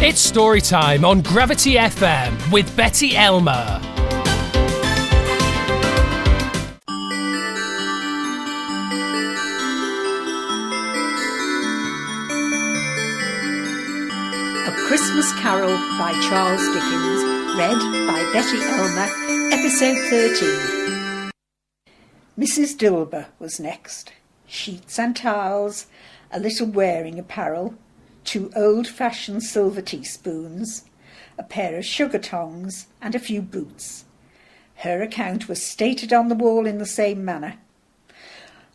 It's story time on Gravity FM with Betty Elmer. A Christmas Carol by Charles Dickens, read by Betty Elmer, episode 13. Mrs. Dilber was next. Sheets and towels, a little wearing apparel, 2 old-fashioned silver teaspoons, a pair of sugar tongs, and a few boots. Her account was stated on the wall in the same manner.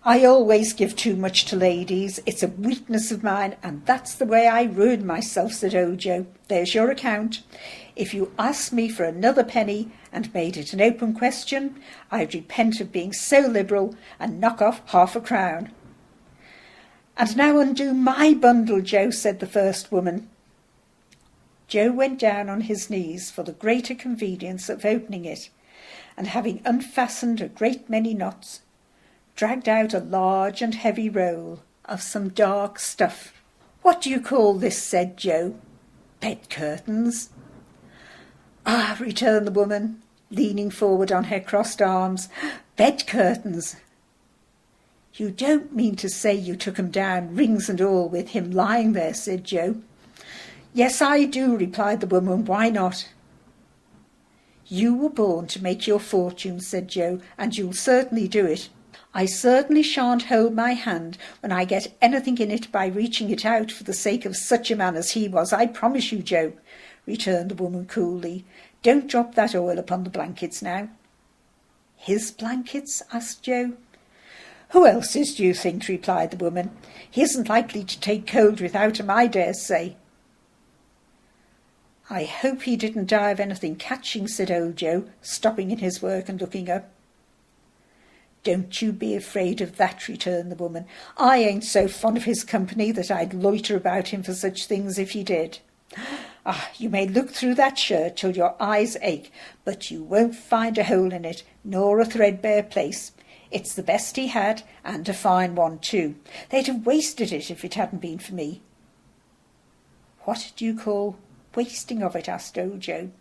I always give too much to ladies. It's a weakness of mine, and that's the way I ruin myself, said Ojo. There's your account. If you asked me for another penny and made it an open question, I'd repent of being so liberal and knock off half a crown. And now undo my bundle, Joe, said the first woman. Joe went down on his knees for the greater convenience of opening it, and having unfastened a great many knots, dragged out a large and heavy roll of some dark stuff. What do you call this? Said Joe. Bed curtains. Ah, returned the woman, leaning forward on her crossed arms. Bed curtains. You don't mean to say you took 'em down, rings and all, with him lying there, said Joe. Yes, I do, replied the woman. Why not? You were born to make your fortune, said Joe, and you'll certainly do it. I certainly shan't hold my hand when I get anything in it by reaching it out for the sake of such a man as he was, I promise you, Joe, returned the woman coolly. Don't drop that oil upon the blankets now. His blankets? asked Joe. Who else's, do you think? replied the woman. He isn't likely to take cold without 'em, I dare say. I hope he didn't die of anything catching, said old Joe, stopping in his work and looking up. Don't you be afraid of that, returned the woman. I ain't so fond of his company that I'd loiter about him for such things if he did. Ah, you may look through that shirt till your eyes ache, but you won't find a hole in it, nor a threadbare place. It's the best he had, and a fine one too. They'd have wasted it if it hadn't been for me. What do you call wasting of it? asked Ojo.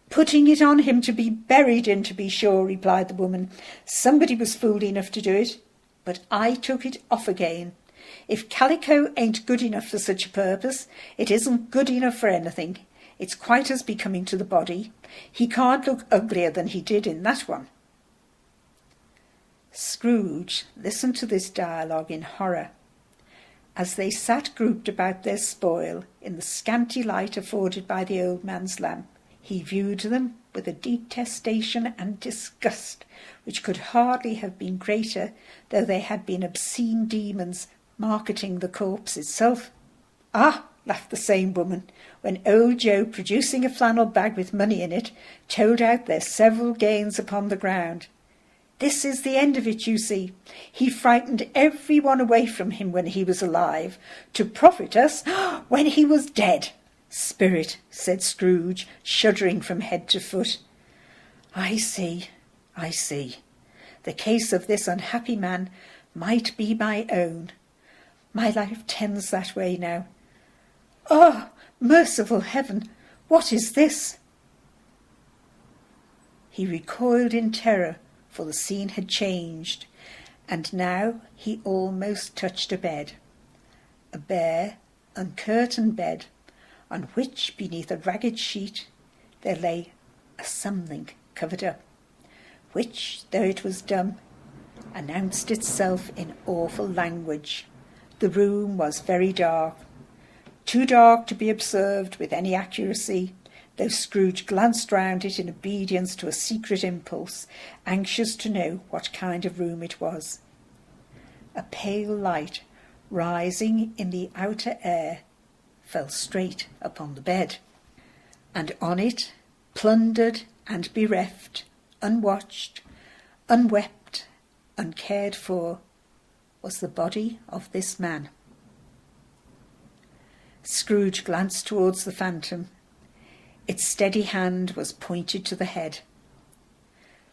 Putting it on him to be buried in, to be sure, replied the woman. Somebody was fool enough to do it, but I took it off again. If calico ain't good enough for such a purpose, it isn't good enough for anything. It's quite as becoming to the body. He can't look uglier than he did in that one. Scrooge listened to this dialogue in horror. As they sat grouped about their spoil in the scanty light afforded by the old man's lamp, he viewed them with a detestation and disgust which could hardly have been greater though they had been obscene demons marketing the corpse itself. Ah, laughed the same woman, when old Joe, producing a flannel bag with money in it, told out their several gains upon the ground. This is the end of it, you see. He frightened every one away from him when he was alive, to profit us when he was dead. Spirit, said Scrooge, shuddering from head to foot. I see. The case of this unhappy man might be my own. My life tends that way now. Ah, merciful heaven, what is this? He recoiled in terror, for the scene had changed, and now he almost touched a bed. A bare, uncurtained bed, on which, beneath a ragged sheet, there lay a something covered up, which, though it was dumb, announced itself in awful language. The room was very dark, too dark to be observed with any accuracy, though Scrooge glanced round it in obedience to a secret impulse, anxious to know what kind of room it was. A pale light, rising in the outer air, fell straight upon the bed, and on it, plundered and bereft, unwatched, unwept, uncared for, was the body of this man. Scrooge glanced towards the phantom. Its steady hand was pointed to the head.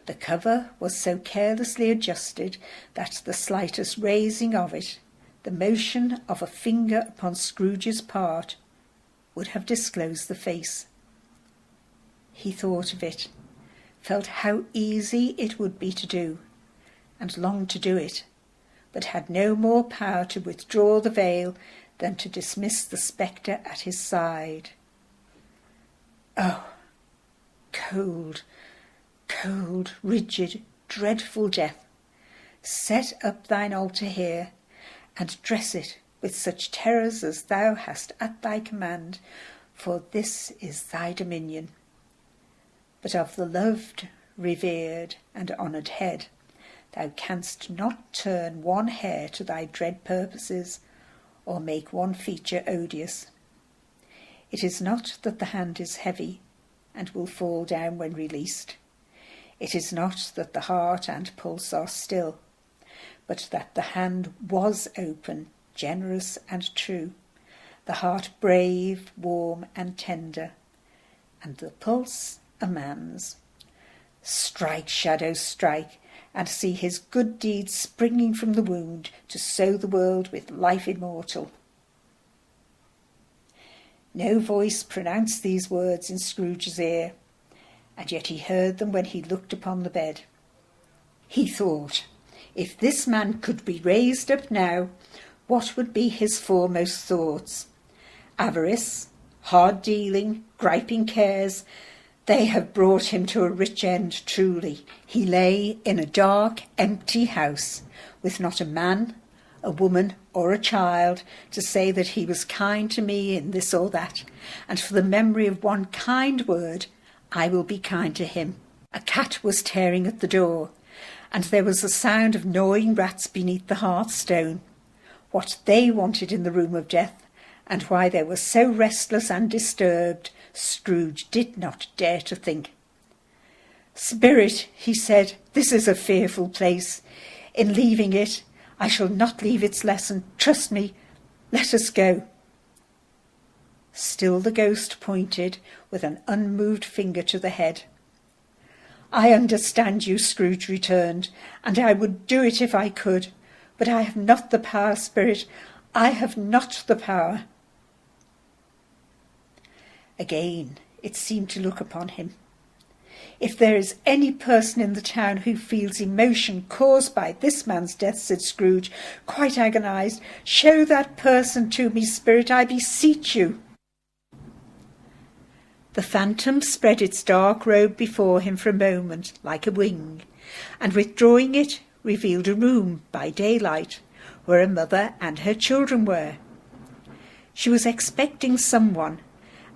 The cover was so carelessly adjusted that the slightest raising of it, the motion of a finger upon Scrooge's part, would have disclosed the face. He thought of it, felt how easy it would be to do, and longed to do it, but had no more power to withdraw the veil than to dismiss the spectre at his side. Oh, cold, cold, rigid, dreadful death, set up thine altar here, and dress it with such terrors as thou hast at thy command, for this is thy dominion. But of the loved, revered, and honoured head, thou canst not turn one hair to thy dread purposes, or make one feature odious. It is not that the hand is heavy, and will fall down when released. It is not that the heart and pulse are still, but that the hand was open, generous and true, the heart brave, warm and tender, and the pulse a man's. Strike, shadow, strike, and see his good deeds springing from the wound to sow the world with life immortal. No voice pronounced these words in Scrooge's ear, and yet he heard them when he looked upon the bed. He thought, if this man could be raised up now, what would be his foremost thoughts? Avarice, hard dealing, griping cares, they have brought him to a rich end truly. He lay in a dark, empty house, with not a man, a woman, or a child to say that he was kind to me in this or that, and for the memory of one kind word, I will be kind to him. A cat was tearing at the door, and there was a sound of gnawing rats beneath the hearthstone. What they wanted in the room of death, and why they were so restless and disturbed, Scrooge did not dare to think. "Spirit," he said, "this is a fearful place. In leaving it, I shall not leave its lesson. Trust me. Let us go." Still the ghost pointed with an unmoved finger to the head. "I understand you," Scrooge returned, "and I would do it if I could. But I have not the power, Spirit. I have not the power." Again it seemed to look upon him. "If there is any person in the town who feels emotion caused by this man's death," said Scrooge, quite agonized, "show that person to me, Spirit, I beseech you." The phantom spread its dark robe before him for a moment, like a wing, and withdrawing it, revealed a room by daylight, where a mother and her children were. She was expecting someone,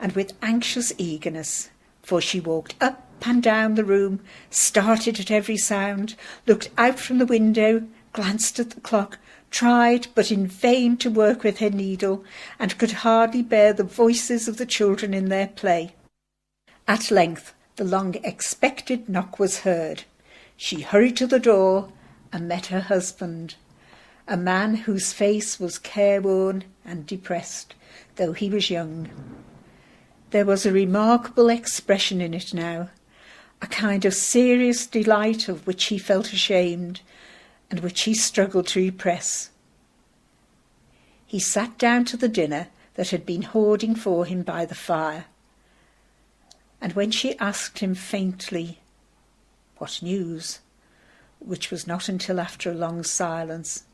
and with anxious eagerness, for she walked up and down the room, started at every sound, looked out from the window, glanced at the clock, tried but in vain to work with her needle, and could hardly bear the voices of the children in their play. At length the long-expected knock was heard. She hurried to the door and met her husband, a man whose face was careworn and depressed, though he was young. There was a remarkable expression in it now, a kind of serious delight of which he felt ashamed, and which he struggled to repress. He sat down to the dinner that had been hoarding for him by the fire, and when she asked him faintly, "What news?" which was not until after a long silence,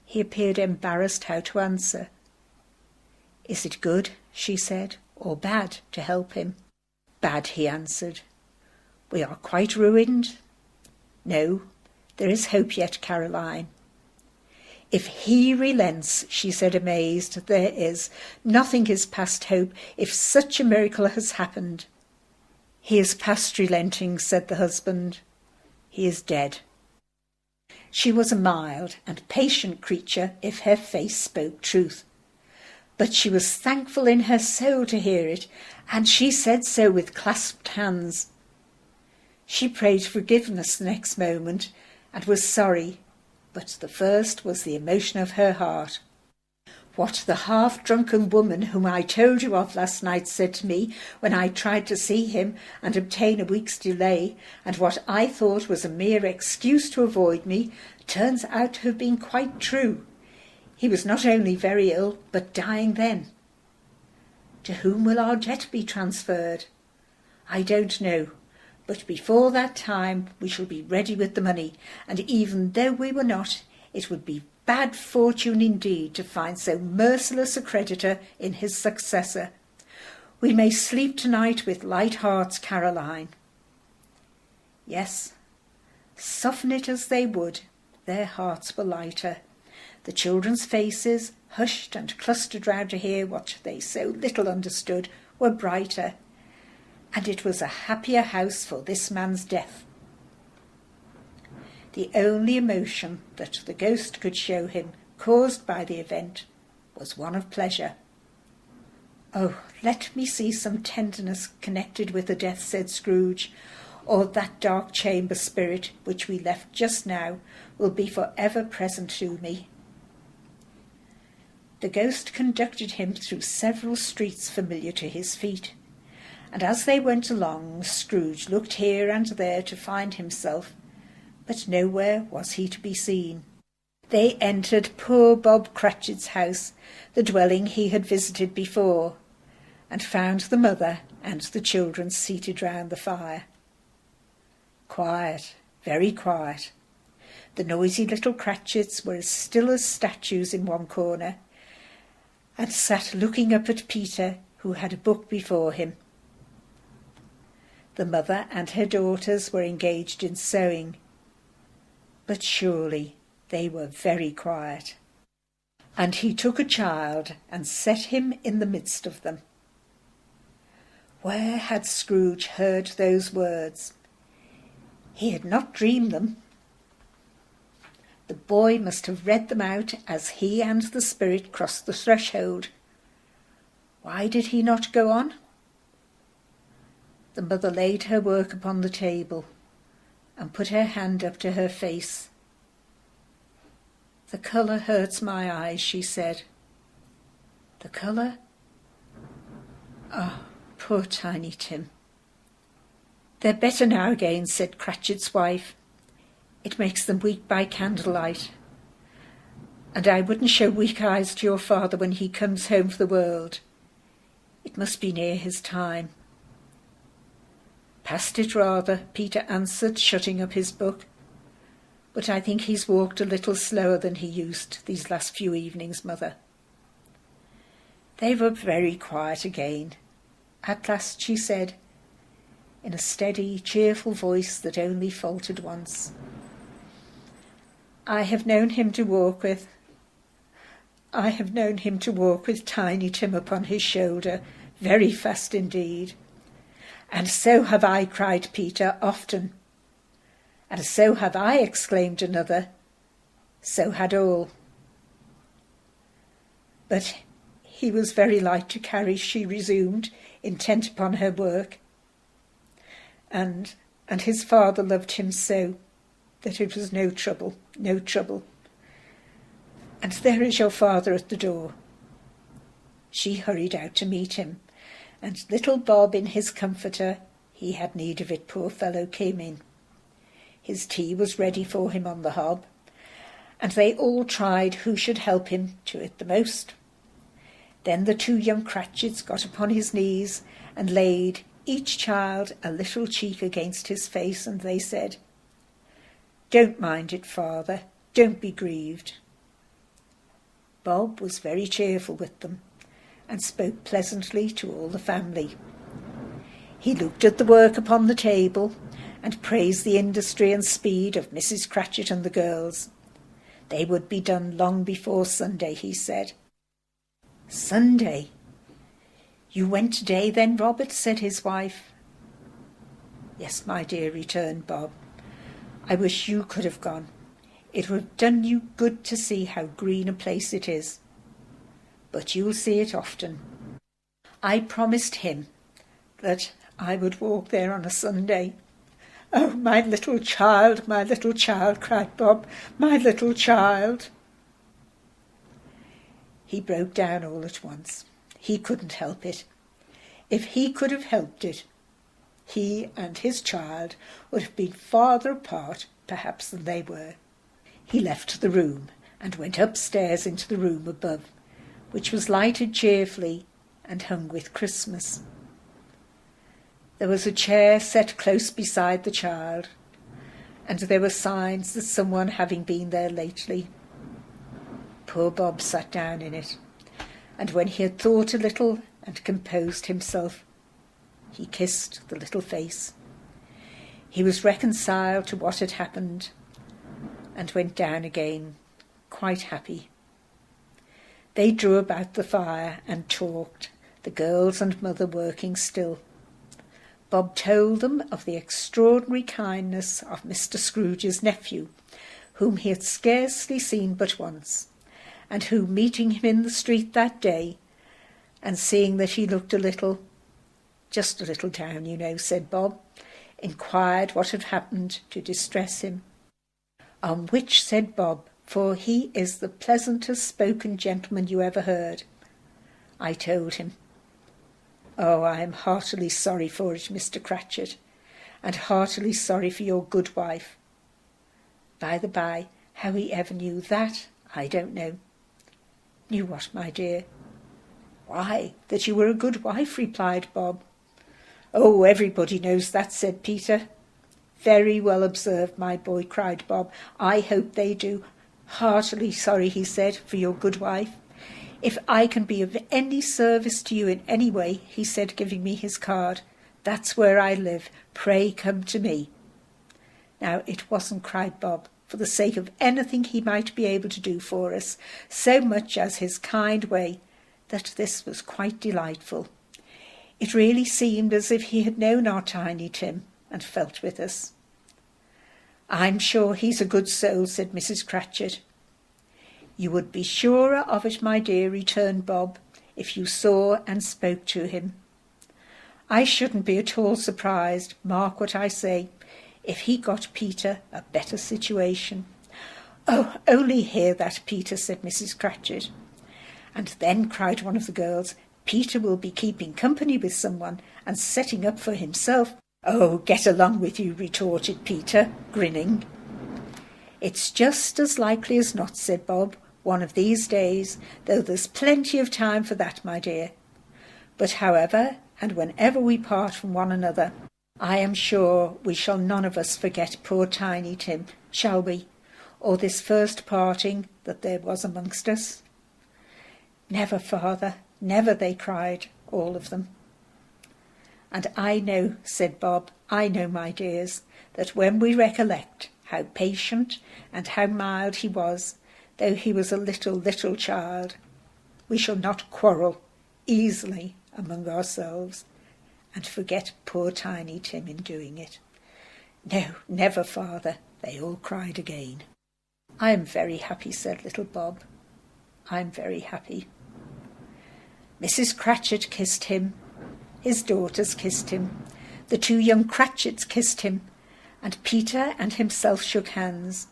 he appeared embarrassed how to answer. "Is it good," she said, "or bad, to help him?" "Bad," he answered. "We are quite ruined?" "No, there is hope yet, Caroline." "If he relents," she said, amazed, "there is. Nothing is past hope, if such a miracle has happened." "He is past relenting," said the husband. "He is dead." She was a mild and patient creature, if her face spoke truth. But she was thankful in her soul to hear it, and she said so with clasped hands. She prayed forgiveness the next moment, and was sorry, but the first was the emotion of her heart. "What the half-drunken woman whom I told you of last night said to me when I tried to see him and obtain a week's delay, and what I thought was a mere excuse to avoid me, turns out to have been quite true. He was not only very ill, but dying then." To whom will our debt be transferred? I don't know, but before that time we shall be ready with the money, and even though we were not, it would be bad fortune indeed to find so merciless a creditor in his successor. We may sleep tonight with light hearts, Caroline. Yes, soften it as they would, their hearts were lighter. The children's faces, hushed and clustered round to hear what they so little understood, were brighter, and it was a happier house for this man's death. The only emotion that the ghost could show him, caused by the event, was one of pleasure. "Oh, let me see some tenderness connected with the death," said Scrooge, "or that dark chamber spirit which we left just now will be for ever present to me." The ghost conducted him through several streets familiar to his feet, and as they went along, Scrooge looked here and there to find himself, but nowhere was he to be seen. They entered poor Bob Cratchit's house, the dwelling he had visited before, and found the mother and the children seated round the fire. Quiet, very quiet. The noisy little Cratchits were as still as statues in one corner, and sat looking up at Peter, who had a book before him. The mother and her daughters were engaged in sewing, but surely they were very quiet. And he took a child and set him in the midst of them. Where had Scrooge heard those words? He had not dreamed them. The boy must have read them out as he and the spirit crossed the threshold. Why did he not go on? The mother laid her work upon the table and put her hand up to her face. "The colour hurts my eyes," she said. "The colour? Ah, poor Tiny Tim." "They're better now again," said Cratchit's wife. "It makes them weak by candlelight. And I wouldn't show weak eyes to your father when he comes home for the world. It must be near his time." "Past it rather," Peter answered, shutting up his book. "But I think he's walked a little slower than he used these last few evenings, mother." They were very quiet again. At last she said, in a steady, cheerful voice that only faltered once, I have known him to walk with Tiny Tim upon his shoulder, very fast indeed." "And so have I," cried Peter, "often." "And so have I," exclaimed another. So had all. "But he was very light to carry," she resumed, intent upon her work. And his father loved him so that it was no trouble. And there is your father at the door." She hurried out to meet him, and little Bob in his comforter, he had need of it, poor fellow, came in. His tea was ready for him on the hob, and they all tried who should help him to it the most. Then the two young Cratchits got upon his knees and laid each child a little cheek against his face, and they said, "Don't mind it, father, don't be grieved." Bob was very cheerful with them, and spoke pleasantly to all the family. He looked at the work upon the table, and praised the industry and speed of Mrs. Cratchit and the girls. They would be done long before Sunday, he said. "Sunday? You went today then, Robert?" said his wife. "Yes, my dear," returned Bob. "I wish you could have gone. It would have done you good to see how green a place it is. But you'll see it often. I promised him that I would walk there on a Sunday." "Oh, my little child, cried Bob, "my little child." He broke down all at once. He couldn't help it. If he could have helped it, he and his child would have been farther apart, perhaps, than they were. He left the room and went upstairs into the room above, which was lighted cheerfully, and hung with Christmas. There was a chair set close beside the child, and there were signs that someone having been there lately. Poor Bob sat down in it, and when he had thought a little and composed himself, he kissed the little face. He was reconciled to what had happened, and went down again, quite happy. They drew about the fire and talked, the girls and mother working still. Bob told them of the extraordinary kindness of Mr. Scrooge's nephew, whom he had scarcely seen but once, and who, meeting him in the street that day, and seeing that he looked just a little down, you know, said Bob, inquired what had happened to distress him. On which said Bob, for he is the pleasantest spoken gentleman you ever heard, I told him, "Oh, I am heartily sorry for it, Mr. Cratchit, and heartily sorry for your good wife." By the by, how he ever knew that, I don't know. Knew what, my dear? Why, that you were a good wife, replied Bob. Oh, everybody knows that, said Peter. Very well observed, my boy, cried Bob. I hope they do. Heartily sorry, he said, for your good wife. If I can be of any service to you in any way, he said, giving me his card, that's where I live. Pray come to me. Now, it wasn't, cried Bob, for the sake of anything he might be able to do for us, so much as his kind way, that this was quite delightful. It really seemed as if he had known our Tiny Tim and felt with us. I'm sure he's a good soul, said Mrs. Cratchit. You would be surer of it, my dear, returned Bob, if you saw and spoke to him. I shouldn't be at all surprised, mark what I say, if he got Peter a better situation. Oh, only hear that, Peter, said Mrs. Cratchit. And then, cried one of the girls, Peter will be keeping company with someone and setting up for himself. Oh, get along with you, retorted Peter, grinning. It's just as likely as not, said Bob, one of these days, though there's plenty of time for that, my dear. But however, and whenever we part from one another, I am sure we shall none of us forget poor Tiny Tim, shall we, or this first parting that there was amongst us? Never, father, never, they cried, all of them. And I know, said Bob, I know, my dears, that when we recollect how patient and how mild he was, though he was a little child, we shall not quarrel easily among ourselves and forget poor Tiny Tim in doing it. No, never, father, they all cried again. I am very happy, said little Bob. I am very happy. Mrs. Cratchit kissed him, his daughters kissed him, the two young Cratchits kissed him, and Peter and himself shook hands.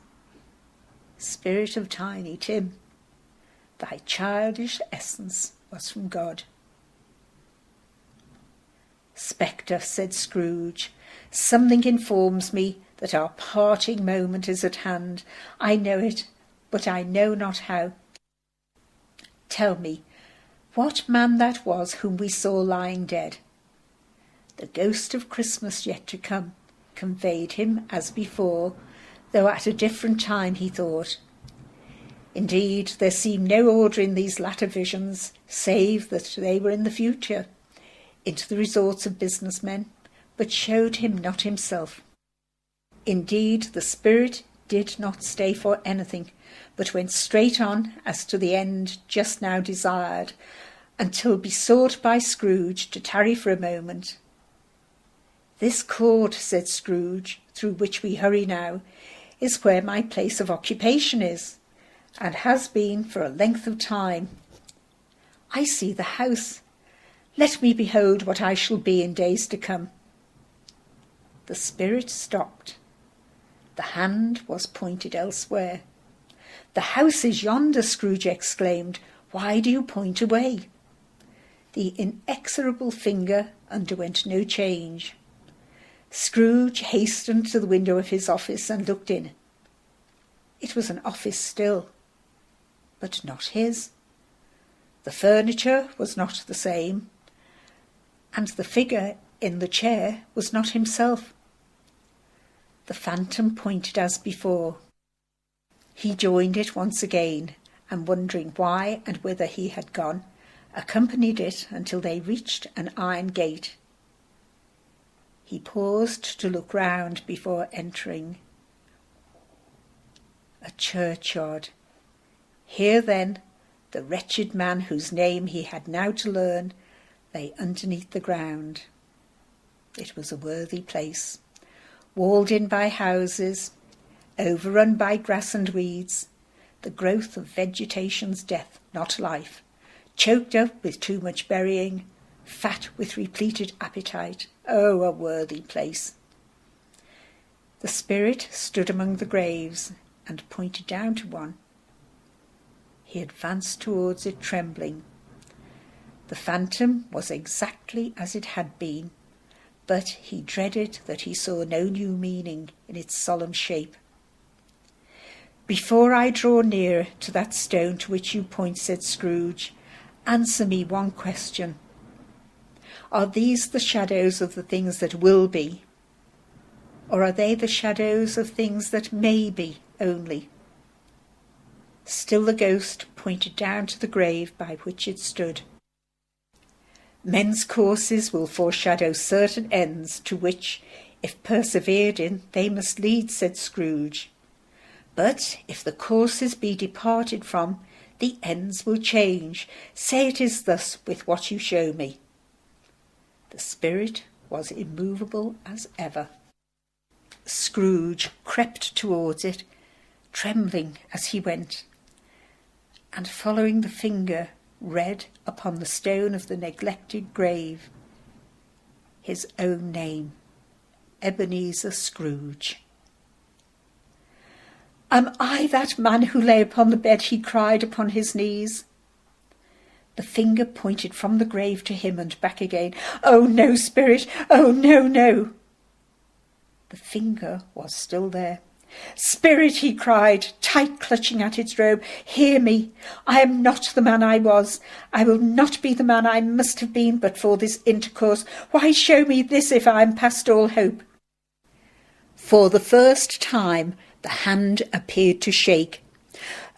Spirit of Tiny Tim, thy childish essence was from God. Spectre, said Scrooge, something informs me that our parting moment is at hand. I know it, but I know not how. Tell me, what man that was whom we saw lying dead? The ghost of Christmas yet to come conveyed him as before, though at a different time, he thought. Indeed, there seemed no order in these latter visions, save that they were in the future, into the resorts of business men, but showed him not himself. Indeed, the spirit did not stay for anything, but went straight on as to the end just now desired, until besought by Scrooge to tarry for a moment. This court, said Scrooge, through which we hurry now, is where my place of occupation is, and has been for a length of time. I see the house. Let me behold what I shall be in days to come. The spirit stopped. The hand was pointed elsewhere. The house is yonder, Scrooge exclaimed. Why do you point away? The inexorable finger underwent no change. Scrooge hastened to the window of his office and looked in. It was an office still, but not his. The furniture was not the same, and the figure in the chair was not himself. The phantom pointed as before. He joined it once again, and wondering why and whither he had gone, accompanied it until they reached an iron gate. He paused to look round before entering. A churchyard. Here then, the wretched man whose name he had now to learn lay underneath the ground. It was a worthy place, walled in by houses, overrun by grass and weeds, the growth of vegetation's death, not life, choked up with too much burying, fat with repleted appetite. Oh, a worthy place! The spirit stood among the graves and pointed down to one. He advanced towards it, trembling. The phantom was exactly as it had been, but he dreaded that he saw no new meaning in its solemn shape. "Before I draw near to that stone to which you point," said Scrooge, "answer me one question. Are these the shadows of the things that will be, or are they the shadows of things that may be only?" Still the ghost pointed down to the grave by which it stood. "Men's courses will foreshadow certain ends to which, if persevered in, they must lead," said Scrooge. "But if the courses be departed from, the ends will change. Say it is thus with what you show me." The spirit was immovable as ever. Scrooge crept towards it, trembling as he went, and following the finger, read upon the stone of the neglected grave his own name, Ebenezer Scrooge. "Am I that man who lay upon the bed?" he cried upon his knees. The finger pointed from the grave to him and back again. "Oh no, spirit! Oh no, no!" The finger was still there. "Spirit," he cried, tight clutching at its robe, "hear me. I am not the man I was. I will not be the man I must have been but for this intercourse. Why show me this if I am past all hope?" For the first time the hand appeared to shake.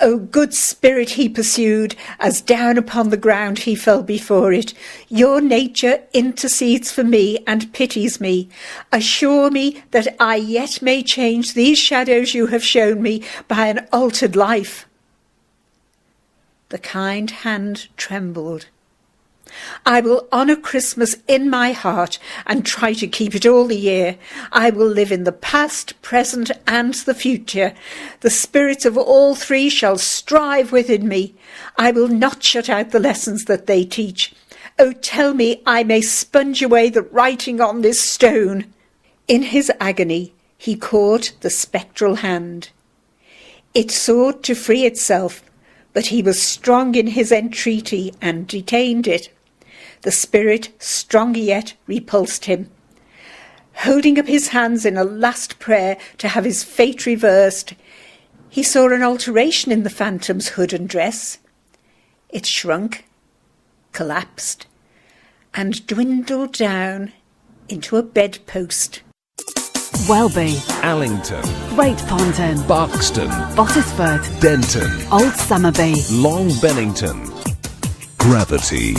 "O good spirit," he pursued, as down upon the ground he fell before it, "your nature intercedes for me and pities me. Assure me that I yet may change these shadows you have shown me by an altered life." The kind hand trembled. "I will honour Christmas in my heart and try to keep it all the year. I will live in the past, present and the future. The spirits of all three shall strive within me. I will not shut out the lessons that they teach. Oh, tell me I may sponge away the writing on this stone." In his agony he caught the spectral hand. It sought to free itself, but he was strong in his entreaty and detained it. The spirit, stronger yet, repulsed him. Holding up his hands in a last prayer to have his fate reversed, he saw an alteration in the phantom's hood and dress. It shrunk, collapsed, and dwindled down into a bedpost. Welby, Allington, Great Ponton, Buxton, Bottisford, Denton, Old Somerby, Long Bennington. Gravity